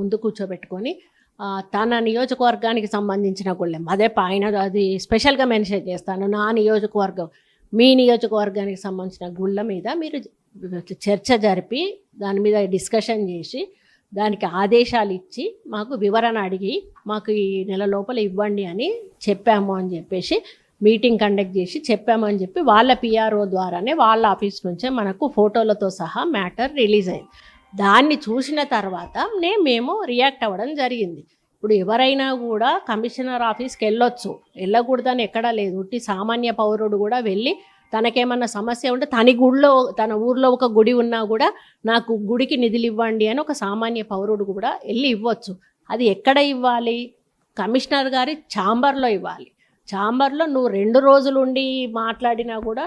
ముందు కూర్చోబెట్టుకొని తన నియోజకవర్గానికి సంబంధించిన గుళ్ళెం అదే ఆయన అది స్పెషల్గా మెన్షన్ చేస్తాను. నా నియోజకవర్గం మీ నియోజకవర్గానికి సంబంధించిన గుళ్ళ మీద మీరు చర్చ జరిపి దాని మీద డిస్కషన్ చేసి దానికి ఆదేశాలు ఇచ్చి మాకు వివరణ అడిగి మాకు ఈ నెల లోపల ఇవ్వండి అని చెప్పాము అని చెప్పేసి మీటింగ్ కండక్ట్ చేసి చెప్పాము అని చెప్పి వాళ్ళ పిఆర్ఓ ద్వారానే వాళ్ళ ఆఫీస్ నుంచే మనకు ఫోటోలతో సహా మ్యాటర్ రిలీజ్ అయింది. దాన్ని చూసిన తర్వాత మేము రియాక్ట్ అవ్వడం జరిగింది. ఇప్పుడు ఎవరైనా కూడా కమిషనర్ ఆఫీస్కి వెళ్ళొచ్చు, వెళ్ళకూడదని ఎక్కడా లేదు. ఉట్టి సామాన్య పౌరుడు కూడా వెళ్ళి తనకేమన్నా సమస్య ఉంటే తన ఊర్లో ఒక గుడి ఉన్నా కూడా నాకు గుడికి నిధులు ఇవ్వండి అని ఒక సామాన్య పౌరుడు కూడా వెళ్ళి ఇవ్వచ్చు. అది ఎక్కడ ఇవ్వాలి? కమిషనర్ గారి ఛాంబర్లో ఇవ్వాలి. ఛాంబర్లో నువ్వు 2 రోజులు ఉండి మాట్లాడినా కూడా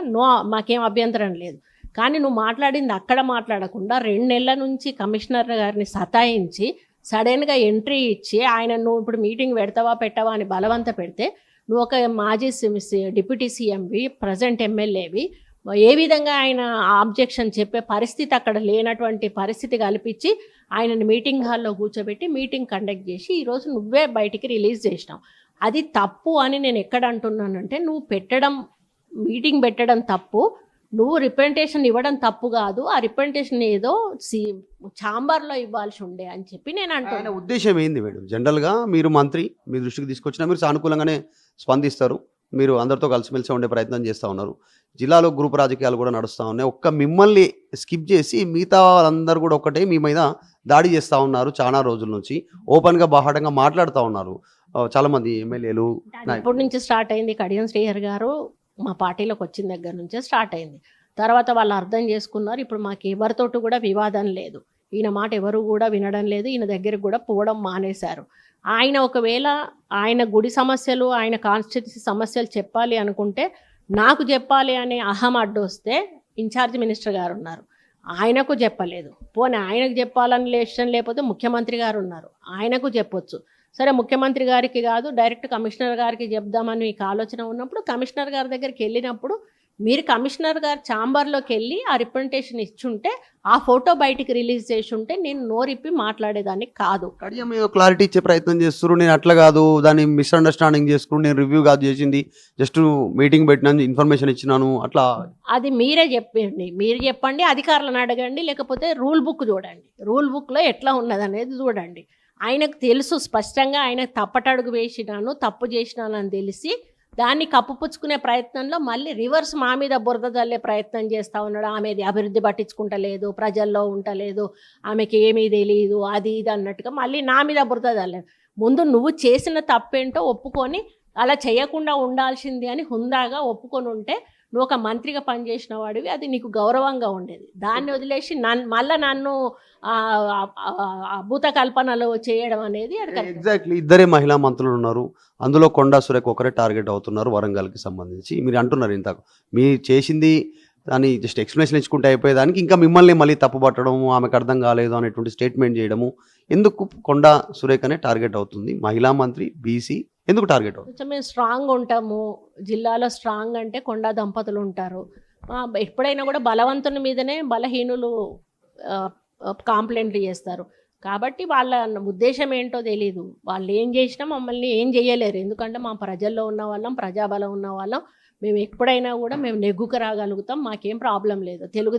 మాకేం అభ్యంతరం లేదు. కానీ నువ్వు మాట్లాడింది అక్కడ మాట్లాడకుండా 2 నెలల నుంచి కమిషనర్ గారిని సతాయించి సడన్గా ఎంట్రీ ఇచ్చి ఆయన నువ్వు ఇప్పుడు మీటింగ్ పెట్టవా అని బలవంత పెడితే నువ్వు ఒక మాజీ డిప్యూటీ సీఎంవి ప్రజెంట్ ఎమ్మెల్యేవి ఏ విధంగా ఆయన ఆబ్జెక్షన్ చెప్పే పరిస్థితి అక్కడ లేనటువంటి పరిస్థితి కల్పించి ఆయనని మీటింగ్ హాల్లో కూర్చోబెట్టి మీటింగ్ కండక్ట్ చేసి ఈరోజు నువ్వే బయటికి రిలీజ్ చేసినావు. అది తప్పు అని నేను ఎక్కడ అంటున్నానంటే నువ్వు మీటింగ్ పెట్టడం తప్పు, నువ్వు రిప్రజెంటేషన్ ఇవ్వడం తప్పు కాదు. ఆ రిప్రజెంటేషన్ ఏదో ఛాంబర్లో ఇవ్వాల్సి ఉండే అని చెప్పి నేను అంటున్నాను. ఉద్దేశం ఏంది మేడం? జనరల్గా మీరు మంత్రి మీ దృష్టికి తీసుకొచ్చినా మీరు సానుకూలంగానే స్పందిస్తారు, మీరు అందరితో కలిసిమెలిసి ఉండే ప్రయత్నం చేస్తూ ఉన్నారు. జిల్లాలో గ్రూప్ రాజకీయాలు కూడా నడుస్తూ ఉన్నాయి. ఒక్క మిమ్మల్ని స్కిప్ చేసి మిగతా వాళ్ళందరూ కూడా ఒక్కటే మీ మీద దాడి చేస్తూ ఉన్నారు. చాలా రోజుల నుంచి ఓపెన్గా బాహాటంగా మాట్లాడుతూ ఉన్నారు చాలామంది ఎమ్మెల్యేలు. ఇప్పటి నుంచి స్టార్ట్ అయింది. కడియం శ్రీహరి గారు మా పార్టీలోకి వచ్చిన దగ్గర నుంచే స్టార్ట్ అయింది. తర్వాత వాళ్ళు అర్థం చేసుకున్నారు. ఇప్పుడు మాకు ఎవరితోటి కూడా వివాదం లేదు. ఈయన మాట ఎవరు కూడా వినడం లేదు. ఈయన దగ్గరికి కూడా పోవడం మానేశారు. ఆయన ఒకవేళ ఆయన గుడి సమస్యలు ఆయన కాన్స్టిట్యూన్సీ సమస్యలు చెప్పాలి అనుకుంటే నాకు చెప్పాలి అనే అహం అడ్డు వస్తే ఇన్ఛార్జ్ మినిస్టర్ గారు ఉన్నారు, ఆయనకు చెప్పలేదు. పోనీ ఆయనకు చెప్పాలని ఇష్టం లేకపోతే ముఖ్యమంత్రి గారు ఉన్నారు, ఆయనకు చెప్పొచ్చు. సరే ముఖ్యమంత్రి గారికి కాదు డైరెక్ట్ కమిషనర్ గారికి చెప్దామని మీకు ఆలోచన ఉన్నప్పుడు కమిషనర్ గారి దగ్గరికి వెళ్ళినప్పుడు మీరు కమిషనర్ గారు ఛాంబర్లోకి వెళ్ళి ఆ రిప్రజెంటేషన్ ఇచ్చుంటే ఆ ఫోటో బయటికి రిలీజ్ చేసి ఉంటే నేను నోరిప్పి మాట్లాడేదాన్ని కాదు. కడియం క్లారిటీ ఇచ్చే ప్రయత్నం చేస్తారు. నేను అట్లా కాదు, దాన్ని మిస్అండర్స్టాండింగ్ చేసుకుని నేను రివ్యూ కాదు చేసింది, జస్ట్ మీటింగ్ పెట్టినాను, ఇన్ఫర్మేషన్ ఇచ్చినాను అట్లా. అది మీరే చెప్పండి, అధికారులను అడగండి, లేకపోతే రూల్ బుక్ చూడండి. రూల్ బుక్లో ఎట్లా ఉన్నది అనేది చూడండి. ఆయనకు తెలుసు స్పష్టంగా ఆయన తప్పటడుగు వేసినాను, తప్పు చేసినాను అని తెలిసి దాన్ని కప్పుపుచ్చుకునే ప్రయత్నంలో మళ్ళీ రివర్స్ మా మీద బురద జల్లే ప్రయత్నం చేస్తూ ఉన్నాడు. ఆమెది అభివృద్ధి పట్టించుకుంటలేదు, ప్రజల్లో ఉండలేదు, ఆమెకి ఏమీ తెలియదు, అది ఇది అన్నట్టుగా మళ్ళీ నా మీద బురద జల్లేదు. ముందు నువ్వు చేసిన తప్పేంటో ఒప్పుకొని అలా చేయకుండా ఉండాల్సింది అని హుందాగా ఒప్పుకొని ఉంటే నువ్వు ఒక మంత్రిగా పనిచేసిన వాడివి, అది నీకు గౌరవంగా ఉండేది. దాన్ని వదిలేసి మళ్ళీ నన్ను అభూత కల్పనలు చేయడం అనేది ఎగ్జాక్ట్లీ. ఇద్దరే మహిళా మంత్రులు ఉన్నారు, అందులో కొండా సురేఖ ఒకరే టార్గెట్ అవుతున్నారు వరంగల్కి సంబంధించి. మీరు అంటున్నారు ఇంతకు మీరు చేసింది దాన్ని జస్ట్ ఎక్స్ప్లెనేషన్ ఇచ్చుకుంటే అయిపోయేదానికి ఇంకా మిమ్మల్ని మళ్ళీ తప్పుపట్టడము, ఆమెకు అర్థం కాలేదు అనేటువంటి స్టేట్మెంట్ చేయడము. ఎందుకు కొండా సురేఖనే టార్గెట్ అవుతుంది? మహిళా మంత్రి, బీసీ, ఎందుకు టార్గెట్ అవుతుంది? కొంచెం మేము స్ట్రాంగ్ ఉంటాము జిల్లాలో. స్ట్రాంగ్ అంటే కొండా దంపతులు ఉంటారు. ఎప్పుడైనా కూడా బలవంతుని మీదనే బలహీనులు కాంప్లైంట్లు చేస్తారు. కాబట్టి వాళ్ళ ఉద్దేశం ఏంటో తెలీదు. వాళ్ళు ఏం చేసినా మమ్మల్ని ఏం చేయలేరు. ఎందుకంటే మా ప్రజల్లో ఉన్న వాళ్ళం, ప్రజాబలం ఉన్న వాళ్ళం. మేము ఎప్పుడైనా కూడా మేము నెగ్గుకు రాగలుగుతాం, మాకేం ప్రాబ్లం లేదు. తెలుగు